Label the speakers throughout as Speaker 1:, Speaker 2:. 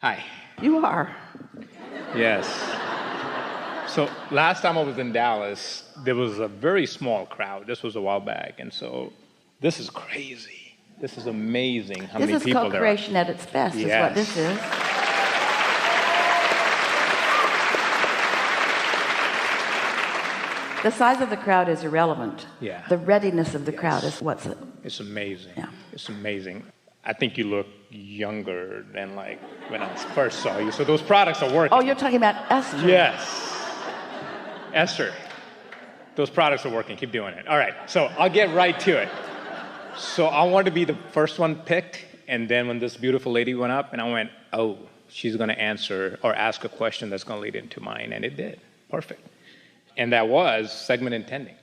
Speaker 1: Hi.
Speaker 2: You are.
Speaker 1: Yes. So last time I was in Dallas, there was a very small crowd. This was a while back. And so this is crazy. This is amazing how many people there are.
Speaker 2: This is co-creation at its best, is what this is. The size of the crowd is irrelevant.
Speaker 1: Yeah.
Speaker 2: The readiness of the crowd is what's it.
Speaker 1: It's amazing.
Speaker 2: Yeah.
Speaker 1: It's amazing. I think you look younger than like when I first saw you. So those products are working.
Speaker 2: Oh, you're talking about Esther.
Speaker 1: Yes. Esther. Those products are working. Keep doing it. All right. So I'll get right to it. So I wanted to be the first one picked. And then when this beautiful lady went up and I went, oh, she's going to answer or ask a question that's going to lead into mine. And it did. Perfect. And that was segment intending.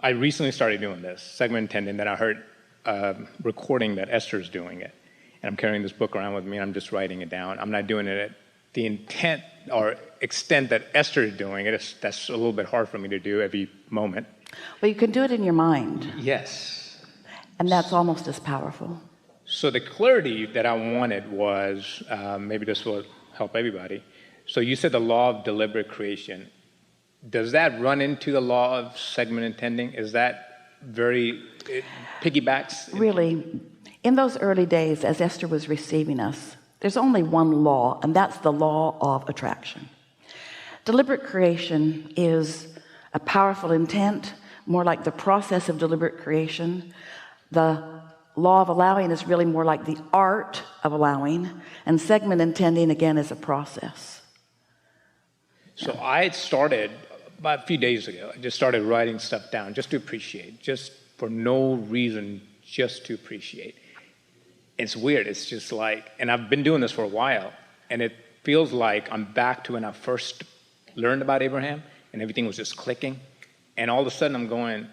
Speaker 1: I recently started doing this, segment intending. Then I heard recording that Esther's doing it. And I'm carrying this book around with me and I'm just writing it down. I'm not doing it at the intent or extent that Esther is doing it. That's a little bit hard for me to do every moment.
Speaker 2: Well, you can do it in your mind.
Speaker 1: Yes.
Speaker 2: And that's almost as powerful.
Speaker 1: So the clarity that I wanted was, maybe this will help everybody. So you said the law of deliberate creation. Does that run into the law of segment intending? Is that it piggybacks?
Speaker 2: Really, in those early days, as Esther was receiving us, there's only one law, and that's the law of attraction. Deliberate creation is a powerful intent, more like the process of deliberate creation. The law of allowing is really more like the art of allowing, and segment intending, again, is a process.
Speaker 1: So I started about a few days ago. I just started writing stuff down just to appreciate, just for no reason, just to appreciate. It's weird. It's just like, and I've been doing this for a while, and it feels like I'm back to when I first learned about Abraham, and everything was just clicking. And all of a sudden I'm going,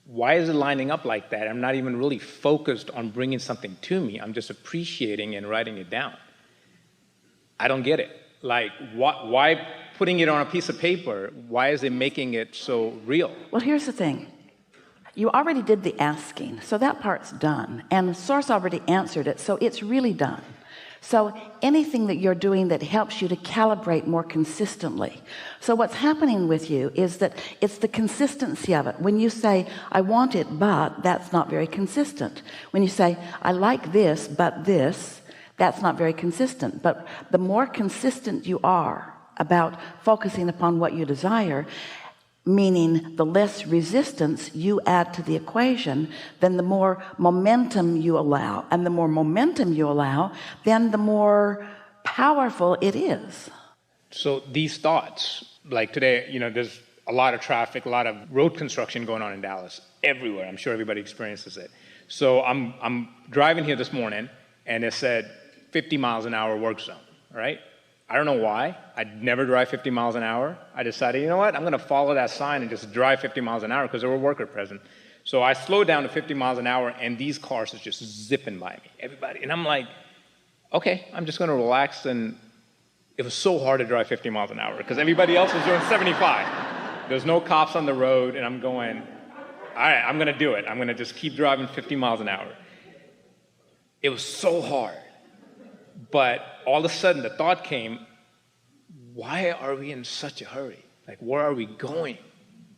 Speaker 1: why is it lining up like that? I'm not even really focused on bringing something to me. I'm just appreciating and writing it down. I don't get it. Like, why putting it on a piece of paper? Why is it making it so real?
Speaker 2: Well, here's the thing. You already did the asking, so that part's done. And the source already answered it, so it's really done. So anything that you're doing that helps you to calibrate more consistently. So what's happening with you is that it's the consistency of it. When you say, I want it, but, that's not very consistent. When you say, I like this, but this, that's not very consistent. But the more consistent you are about focusing upon what you desire, meaning the less resistance you add to the equation, then the more momentum you allow. And the more momentum you allow, then the more powerful it is.
Speaker 1: So these thoughts, like today, there's a lot of traffic, a lot of road construction going on in Dallas, everywhere. I'm sure everybody experiences it. So I'm driving here this morning, and it said 50 miles an hour work zone, right? I don't know why. I'd never drive 50 miles an hour. I decided, you know what? I'm going to follow that sign and just drive 50 miles an hour because there were workers present. So I slowed down to 50 miles an hour, and these cars are just zipping by me, everybody. And I'm like, okay, I'm just going to relax. And it was so hard to drive 50 miles an hour because everybody else was doing 75. There's no cops on the road, and I'm going, all right, I'm going to do it. I'm going to just keep driving 50 miles an hour. It was so hard. But all of a sudden, the thought came, why are we in such a hurry? Like, where are we going?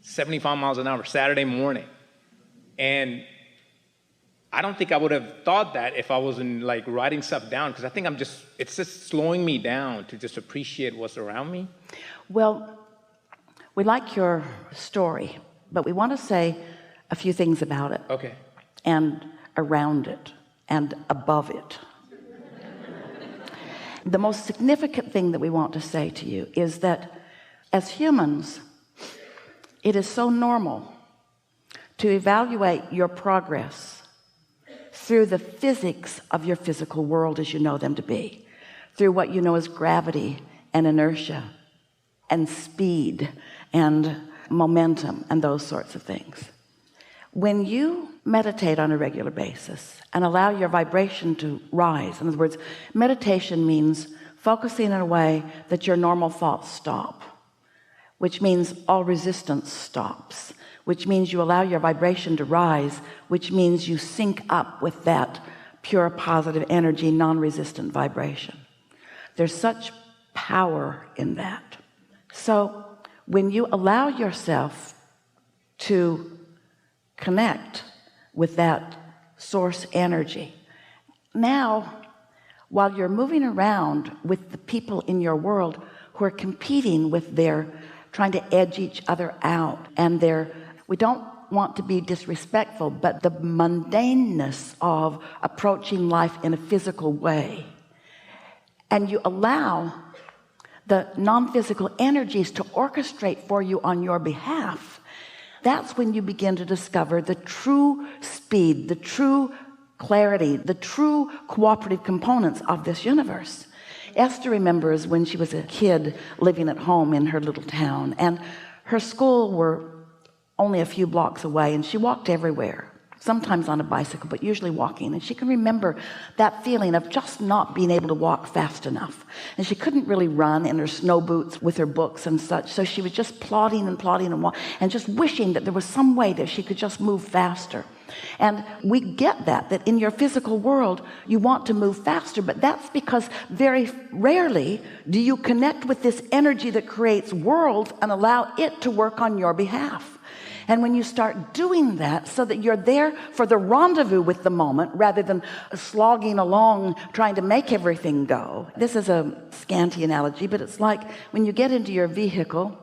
Speaker 1: 75 miles an hour, Saturday morning. And I don't think I would have thought that if I wasn't, like, writing stuff down, because I think it's just slowing me down to just appreciate what's around me.
Speaker 2: Well, we like your story, but we want to say a few things about it.
Speaker 1: Okay.
Speaker 2: And around it, and above it. The most significant thing that we want to say to you is that as humans, it is so normal to evaluate your progress through the physics of your physical world as you know them to be, through what you know as gravity and inertia and speed and momentum and those sorts of things. When you meditate on a regular basis and allow your vibration to rise, in other words, meditation means focusing in a way that your normal thoughts stop, which means all resistance stops, which means you allow your vibration to rise, which means you sync up with that pure positive energy, non-resistant vibration. There's such power in that. So when you allow yourself to connect with that source energy, now while you're moving around with the people in your world who are competing with their trying to edge each other out, and we don't want to be disrespectful, but the mundaneness of approaching life in a physical way, and you allow the non-physical energies to orchestrate for you on your behalf, that's when you begin to discover the true speed, the true clarity, the true cooperative components of this universe. Esther remembers when she was a kid living at home in her little town, and her school were only a few blocks away, and she walked everywhere, sometimes on a bicycle, but usually walking. And she can remember that feeling of just not being able to walk fast enough, and she couldn't really run in her snow boots with her books and such, so she was just plodding and just wishing that there was some way that she could just move faster. And we get that in your physical world you want to move faster, but that's because very rarely do you connect with this energy that creates worlds and allow it to work on your behalf. And when you start doing that, so that you're there for the rendezvous with the moment rather than slogging along trying to make everything go. This is a scanty analogy, but it's like when you get into your vehicle,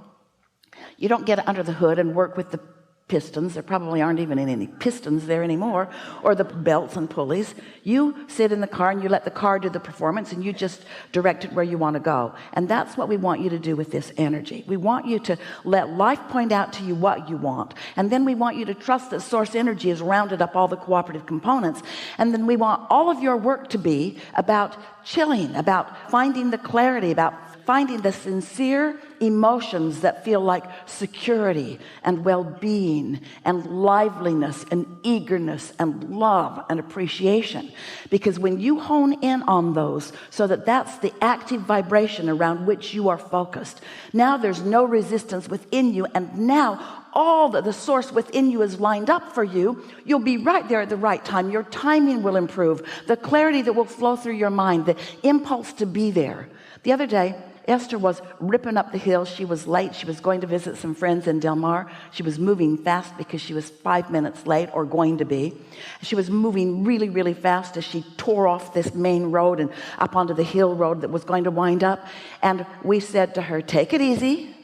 Speaker 2: you don't get under the hood and work with the pistons. There probably aren't even any pistons there anymore, or the belts and pulleys. You sit in the car and you let the car do the performance, and you just direct it where you want to go. And that's what we want you to do with this energy. We want you to let life point out to you what you want, and then we want you to trust that source energy has rounded up all the cooperative components. And then we want all of your work to be about chilling, about finding the clarity, about finding the sincere emotions that feel like security and well-being and liveliness and eagerness and love and appreciation. Because when you hone in on those, so that that's the active vibration around which you are focused, now there's no resistance within you, and now all that the source within you is lined up for you. You'll be right there at the right time. Your timing will improve, the clarity that will flow through your mind, the impulse to be there. The other day, Esther was ripping up the hill. She was late. She was going to visit some friends in Del Mar. She was moving fast because she was 5 minutes late, or going to be. She was moving really, really fast as she tore off this main road and up onto the hill road that was going to wind up. And we said to her, take it easy.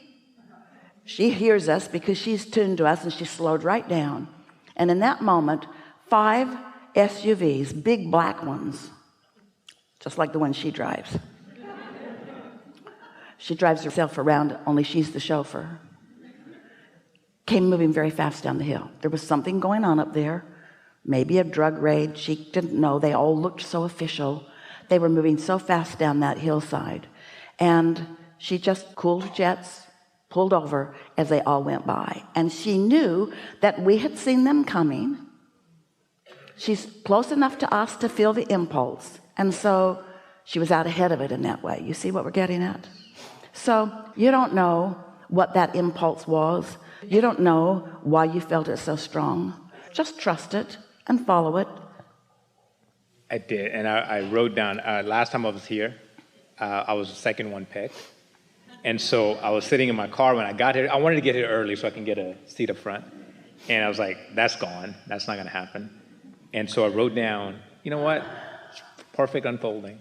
Speaker 2: She hears us because she's tuned to us, and she slowed right down. And in that moment, 5 SUVs, big black ones, just like the one she drives. She drives herself around, only she's the chauffeur. Came moving very fast down the hill. There was something going on up there, maybe a drug raid. She didn't know. They all looked so official. They were moving so fast down that hillside. And she just cooled her jets, pulled over as they all went by. And she knew that we had seen them coming. She's close enough to us to feel the impulse. And so she was out ahead of it in that way. You see what we're getting at? So you don't know what that impulse was. You don't know why you felt it so strong. Just trust it and follow it.
Speaker 1: I did, and I wrote down, last time I was here, I was the second one picked. And so I was sitting in my car when I got here. I wanted to get here early so I can get a seat up front. And I was like, that's gone. That's not going to happen. And so I wrote down, you know what? Perfect unfolding.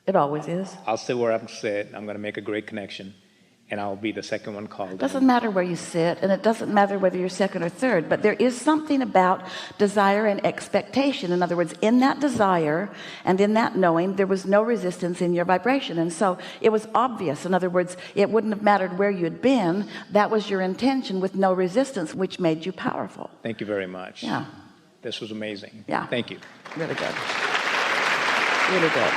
Speaker 2: It always is.
Speaker 1: I'll sit where I'm sit. I'm going to make a great connection, and I'll be the second one called.
Speaker 2: It doesn't matter where you sit, and it doesn't matter whether you're second or third, but there is something about desire and expectation. In other words, in that desire and in that knowing, there was no resistance in your vibration, and so it was obvious. In other words, it wouldn't have mattered where you'd been. That was your intention with no resistance, which made you powerful.
Speaker 1: Thank you very much.
Speaker 2: Yeah.
Speaker 1: This was amazing.
Speaker 2: Yeah.
Speaker 1: Thank you.
Speaker 2: Really good. Really good.